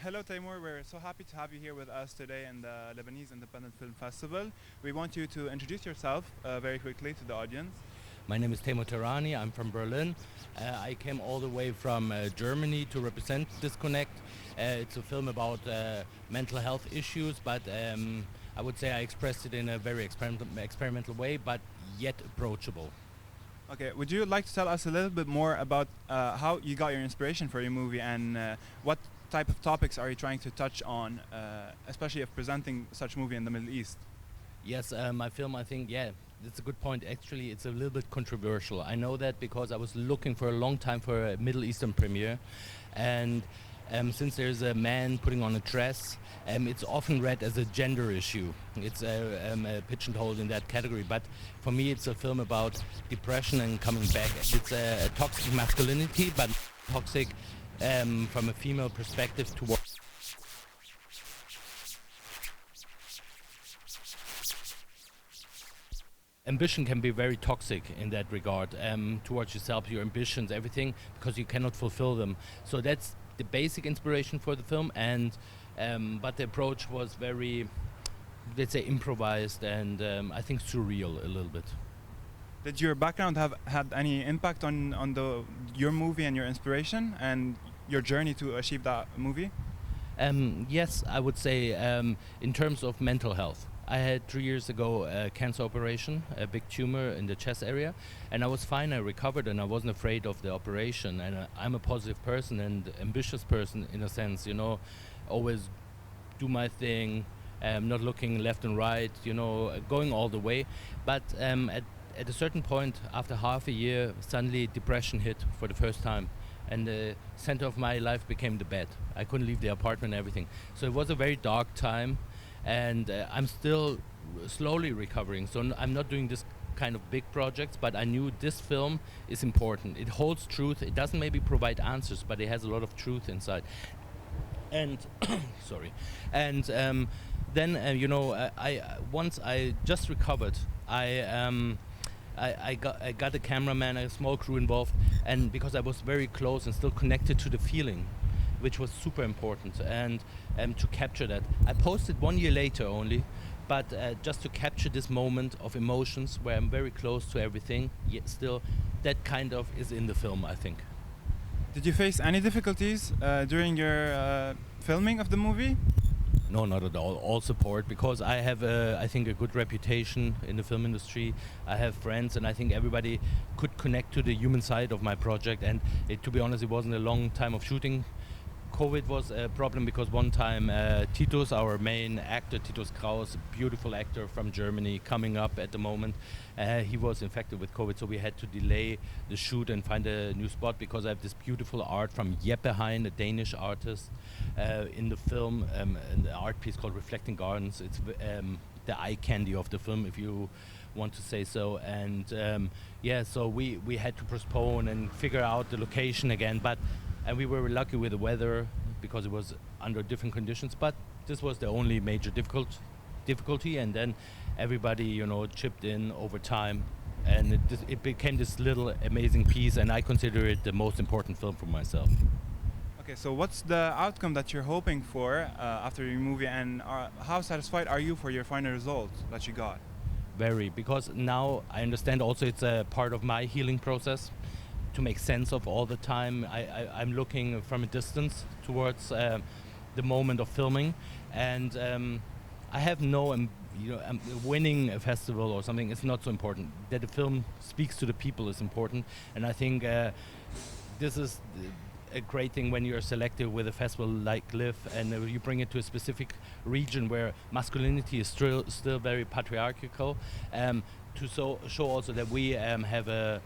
Hello Teymour, we're so happy to have you here with us today in the Lebanese Independent Film Festival. We want you to introduce yourself very quickly to the audience. My name is Teymour Tehrani. I'm from Berlin. I came all the way from Germany to represent Disconnect. It's a film about mental health issues, but I would say I expressed it in a very experimental way, but yet approachable. Okay, would you like to tell us a little bit more about how you got your inspiration for your movie and what type of topics are you trying to touch on, especially if presenting such movie in the Middle East? Yes, my film, I think, yeah, that's a good point. Actually, it's a little bit controversial. I know that because I was looking for a long time for a Middle Eastern premiere, and since there's a man putting on a dress, it's often read as a gender issue. It's pigeonholed in that category, but for me it's a film about depression and coming back. It's a toxic masculinity, but toxic from a female perspective towards ambition can be very toxic in that regard, towards yourself, your ambitions, everything, because you cannot fulfill them. So that's the basic inspiration for the film, and but the approach was very, let's say, improvised and I think surreal a little bit. Did your background have had any impact on your movie and your inspiration and your journey to achieve that movie? Yes, I would say in terms of mental health. I had 3 years ago a cancer operation, a big tumor in the chest area, and I was fine. I recovered and I wasn't afraid of the operation. And I'm a positive person and ambitious person in a sense, you know, always do my thing, not looking left and right, you know, going all the way. But at a certain point, after half a year, suddenly depression hit for the first time. And the center of my life became the bed. I couldn't leave the apartment and everything. So it was a very dark time. And I'm still slowly recovering, so I'm not doing this kind of big projects, but I knew this film is important. It holds truth. It doesn't maybe provide answers, but it has a lot of truth inside. And sorry. And then you know, once I just recovered, I got a cameraman, a small crew involved, and because I was very close and still connected to the feeling, which was super important, and to capture that. I posted 1 year later only, but just to capture this moment of emotions where I'm very close to everything, yet still that kind of is in the film, I think. Did you face any difficulties during your filming of the movie? No, not at all. All support, because I have, I think, a good reputation in the film industry. I have friends, and I think everybody could connect to the human side of my project. And to be honest, it wasn't a long time of shooting. COVID was a problem because one time Titus, our main actor, Titus Kraus, a beautiful actor from Germany, coming up at the moment, he was infected with COVID, so we had to delay the shoot and find a new spot, because I have this beautiful art from Jeppe Hein, a Danish artist, in the film, an art piece called Reflecting Gardens. It's the eye candy of the film, if you want to say so. And yeah, so we had to postpone and figure out the location again, and we were lucky with the weather because it was under different conditions, but this was the only major difficulty, and then everybody, you know, chipped in over time, and it became this little amazing piece, and I consider it the most important film for myself. Okay, so what's the outcome that you're hoping for after your movie, and how satisfied are you for your final result that you got? Very, because now I understand also it's a part of my healing process, to make sense of all the time. I'm looking from a distance towards the moment of filming, and I have no, you know, winning a festival or something is not so important. That the film speaks to the people is important, and I think this is a great thing when you're selected with a festival like LIFF, and you bring it to a specific region where masculinity is still very patriarchal, to show also that we have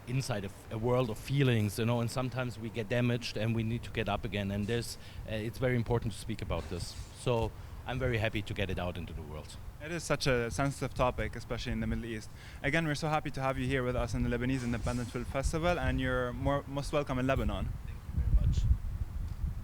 inside a world of feelings, you know, and sometimes we get damaged and we need to get up again, and it's very important to speak about this. So I'm very happy to get it out into the world. It is such a sensitive topic, especially in the Middle East. Again, we're so happy to have you here with us in the Lebanese Independent Film Festival, and you're most welcome in Lebanon.